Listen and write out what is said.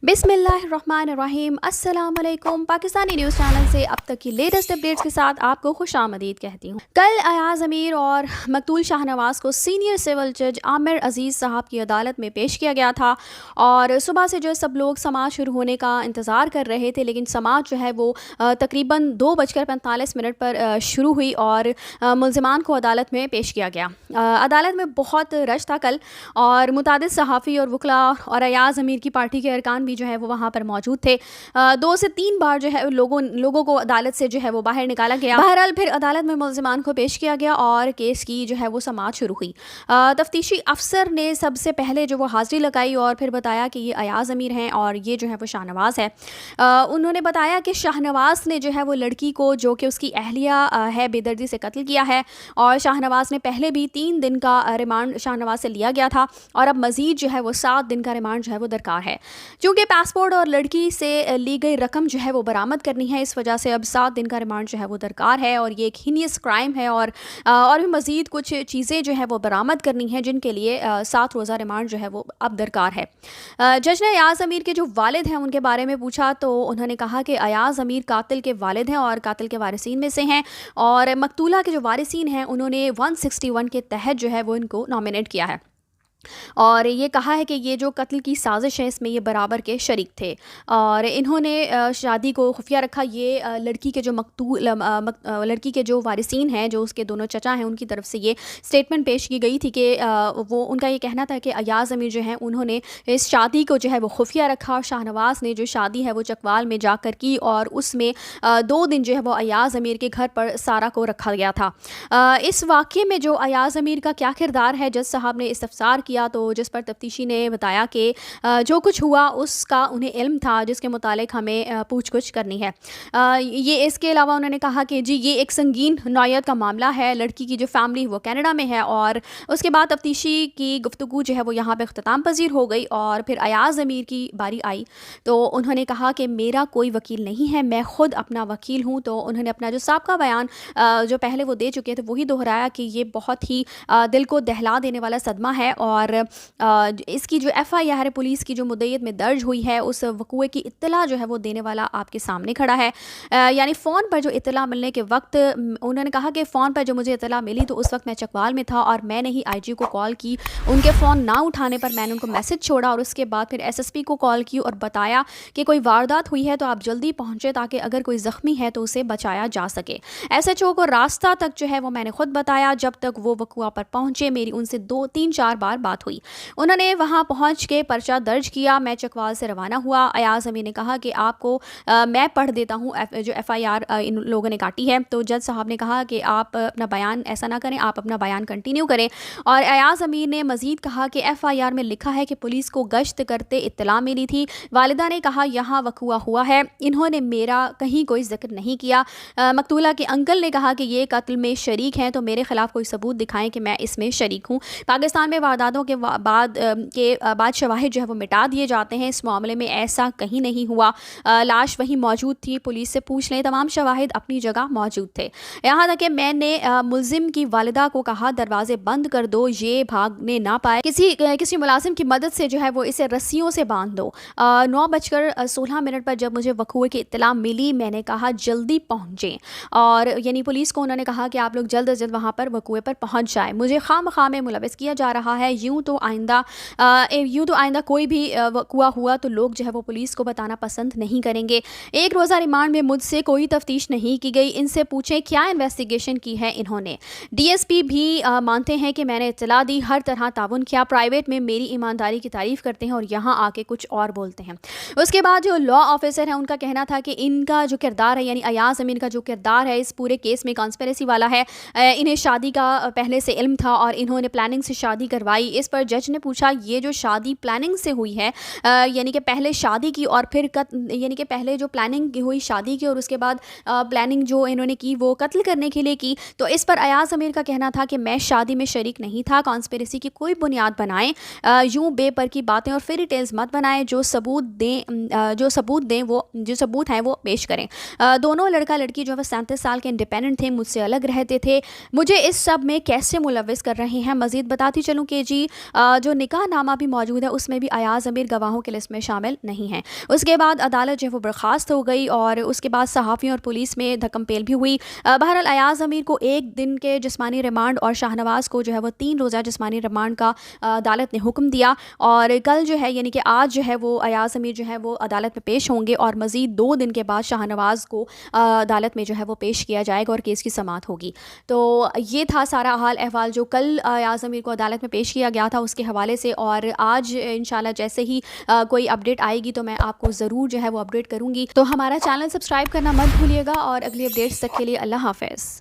बिस्मिल्लाहिर्रहमानिर्रहीम। अस्सलाम वालेकुम। पाकिस्तानी न्यूज़ चैनल से अब तक की लेटेस्ट अपडेट्स के साथ आपको खुशामदीद कहती हूँ। कल अयाज अमीर और मकतूल शाहनवाज को सीनियर सिविल जज आमिर अजीज़ साहब की अदालत में पेश किया गया था और सुबह से जो सब लोग समाअत शुरू होने का इंतज़ार कर रहे थे, लेकिन समाअत जो है वो तकरीबन 2:45 पर शुरू हुई और मुल्ज़िमान को अदालत में पेश किया गया। अदालत में बहुत रश था कल और मुतादिद सहाफ़ी और वकला और अयाज अमीर की पार्टी के अरकान भी जो है वो वहाँ पर मौजूद थे। 2 से 3 बार जो है लोगों को अदालत से जो है वो बाहर निकाला गया। बहरहाल फिर अदालत में मुल्ज़िमान को पेश किया गया और केस की जो है वो समाअत शुरू हुई। तफ्तीशी अफसर ने सबसे पहले जो वो हाज़िरी लगाई और फिर बताया कि ये अयाज अमीर हैं और ये जो है वो शाहनवाज़ है। उन्होंने बताया कि शाहनवाज़ ने जो है वो लड़की को, जो कि उसकी अहलिया है, बेदर्दी से कत्ल किया है और शाहनवाज़ ने पहले भी 3 दिन का रिमांड शाहनवाज़ से लिया गया था और अब मज़ीद जो है वो 7 दिन का रिमांड जो है वो दरकार है। चूँकि पासपोर्ट और लड़की से ली गई रकम जो है वो बरामद करनी है, इस वजह से अब 7 दिन का रिमांड जो है वो दरकार है और ये एक हीनियस क्राइम है और भी मज़ीद कुछ चीज़ें जो है वो बरामद करनी है, जिनके लिए 7 रोज़ा रिमांड जो है वो अब दरकार है। जज ने अयाज अमीर के जो वालिद हैं उनके बारे में पूछा तो उन्होंने कहा कि अयाज अमीर कातिल के वालिद हैं और कातिल के वारिसीन में से हैं और मकतूला के जो वारिसीन हैं उन्होंने 161 के तहत जो है वो इनको नॉमिनेट किया है और ये कहा है कि ये जो कत्ल की साजिश है इसमें ये बराबर के शरीक थे और इन्होंने शादी को खुफिया रखा। ये लड़की के जो लड़की के जो वारिसीन हैं, जो उसके दोनों चचा हैं, उनकी तरफ से ये स्टेटमेंट पेश की गई थी कि वो उनका ये कहना था कि अयाज अमीर जो हैं उन्होंने इस शादी को जो है वो खुफिया रखा और शाहनवाज़ ने जो शादी है वो चकवाल में जाकर की और उसमें 2 दिन जो है वो अयाज अमीर के घर पर सारा को रखा गया था। इस वाक़े में जो अयाज अमीर का क्या किरदार है, जज साहब ने इस्तफसार किया तो जिस पर तफ्तीशी ने बताया कि जो कुछ हुआ उसका उन्हें इल्म था, जिसके मुतालिक हमें पूछ कुछ करनी है। ये इसके अलावा उन्होंने कहा कि जी ये एक संगीन नौयत का मामला है। लड़की की जो फैमिली वो कनाडा में है और उसके बाद तफ्तीशी की गुफ्तगू जो है वो यहाँ पे अख्ताम पजीर हो गई और फिर अयाज अमीर की बारी आई तो उन्होंने कहा कि मेरा कोई वकील नहीं है, मैं ख़ुद अपना वकील हूँ। तो उन्होंने अपना जो साबका बयान जो पहले वो दे चुके थे वही दोहराया कि ये बहुत ही दिल को दहला देने वाला सदमा है और इसकी जो FIR पुलिस की जो मुद्दत में दर्ज हुई है उस वक़ूए की इत्तला जो है वो देने वाला आपके सामने खड़ा है। यानी फ़ोन पर जो इत्तला मिलने के वक्त उन्होंने कहा कि फ़ोन पर जो मुझे इत्तला मिली तो उस वक्त मैं चकवाल में था और मैंने ही IG को कॉल की। उनके फ़ोन ना उठाने पर मैंने उनको मैसेज छोड़ा और उसके बाद फिर SSP को कॉल की और बताया कि कोई वारदात हुई है तो आप जल्दी पहुँचे ताकि अगर कोई ज़ख्मी है तो उसे बचाया जा सके। SHO को रास्ता तक जो है वो मैंने ख़ुद बताया। जब तक वो वक़ूआ पर पहुँचे मेरी उनसे 2-3-4 बार बात हुई। उन्होंने वहां पहुंच के पर्चा दर्ज किया। मैं चकवाल से रवाना हुआ। अयाज अमीर ने कहा कि आपको मैं पढ़ देता हूं जो FIR इन लोगों ने काटी है। तो जज साहब ने कहा कि आप अपना बयान ऐसा ना करें, आप अपना बयान कंटिन्यू करें। और अयाज अमीर ने मजीद कहा कि FIR में लिखा है कि पुलिस को गश्त करते इत्तला मिली थी। वालिदा ने कहा यहाँ वक़ूआ हुआ है, इन्होंने मेरा कहीं कोई जिक्र नहीं किया। मकतूला के अंकल ने कहा कि ये कत्ल में शरीक हैं तो मेरे खिलाफ कोई सबूत दिखाएं कि मैं इसमें शरीक हूँ। पाकिस्तान में वारदातों के बाद शवाहिद जो है वो मिटा दिए जाते हैं। इस मामले में ऐसा कहीं नहीं हुआ। लाश वहीं मौजूद थी, पुलिस से पूछ लें, तमाम शवाहिद अपनी जगह मौजूद थे। यहाँ तक कि मैंने मुल्जिम की वालिदा को कहा दरवाजे बंद कर दो, ये भागने ना पाए, किसी मुलाजिम की मदद से जो है वो इसे रस्सियों से बांध दो। 9:16 पर जब मुझे वक़ूए की इत्तला मिली मैंने कहा जल्दी पहुँचें और यानी पुलिस को उन्होंने कहा कि आप लोग जल्द अज जल्द वहाँ पर वक़ूए पर पहुँच जाए। मुझे खामखा में मुलविस किया जा रहा है। यूँ तो आइंदा कोई भी वक़ूआ हुआ तो लोग जो है वो पुलिस को बताना पसंद नहीं करेंगे। 1 रोज़ा रिमांड में मुझसे कोई तफ्तीश नहीं की गई। इनसे पूछें क्या इन्वेस्टिगेशन की है इन्होंने। DSP भी मानते हैं कि मैंने इत्तला दी, हर तरह ताउन किया, प्राइवेट में मेरी ईमानदारी की तारीफ़ करते हैं और यहाँ आके कुछ और बोलते हैं। उसके बाद जो लॉ ऑफिसर है उनका कहना था कि इनका जो किरदार है यानी अयाज अमीर का जो किरदार है इस पूरे केस में कॉन्स्पिरेसी वाला है। इन्हें शादी का पहले से इल्म था और इन्होंने प्लानिंग से शादी करवाई। इस पर जज ने पूछा ये जो शादी प्लानिंग से हुई है यानी कि पहले शादी की और फिर यानी कि पहले जो प्लानिंग हुई शादी की और उसके बाद प्लानिंग जो इन्होंने की वो कत्ल करने के लिए की। तो इस पर अयाज अमीर का कहना था कि मैं शादी में शरीक नहीं था। कॉन्स्पिरेसी की कोई बुनियाद बनाएं, यूं बेपर की बातें और फेरी टेल्स मत बनाएं। जो सबूत हैं वो पेश करें। दोनों लड़का लड़की जो है 37 साल के इंडिपेंडेंट थे, मुझसे अलग रहते थे। मुझे इस सब में कैसे मुलविस कर रहे हैं। मजीद बताती चलूँ कि जी کی جو نکاح نامہ بھی موجود ہے اس میں بھی ایاز امیر گواہوں کی لسٹ میں شامل نہیں ہیں۔ اس کے بعد عدالت جو ہے وہ برخاست ہو گئی اور اس کے بعد صحافیوں اور پولیس میں دھکم پیل بھی ہوئی۔ بہرحال ایاز امیر کو 1 دن کے جسمانی ریمانڈ اور شاہنواز کو جو ہے وہ 3 روزہ جسمانی ریمانڈ کا عدالت نے حکم دیا، اور کل جو ہے یعنی کہ آج جو ہے وہ ایاز امیر جو ہے وہ عدالت میں پیش ہوں گے، اور مزید 2 دن کے بعد شاہنواز کو عدالت میں جو ہے وہ پیش کیا جائے گا اور کیس کی سماعت ہوگی۔ تو یہ تھا سارا حال احوال جو کل ایاز امیر کو عدالت میں پیش کیا گیا تھا اس کے حوالے سے، اور آج انشاءاللہ جیسے ہی کوئی اپڈیٹ آئے گی تو میں آپ کو ضرور جو ہے وہ اپڈیٹ کروں گی۔ تو ہمارا چینل سبسکرائب کرنا مت بھولیے گا، اور اگلی اپڈیٹس تک کے لیے اللہ حافظ۔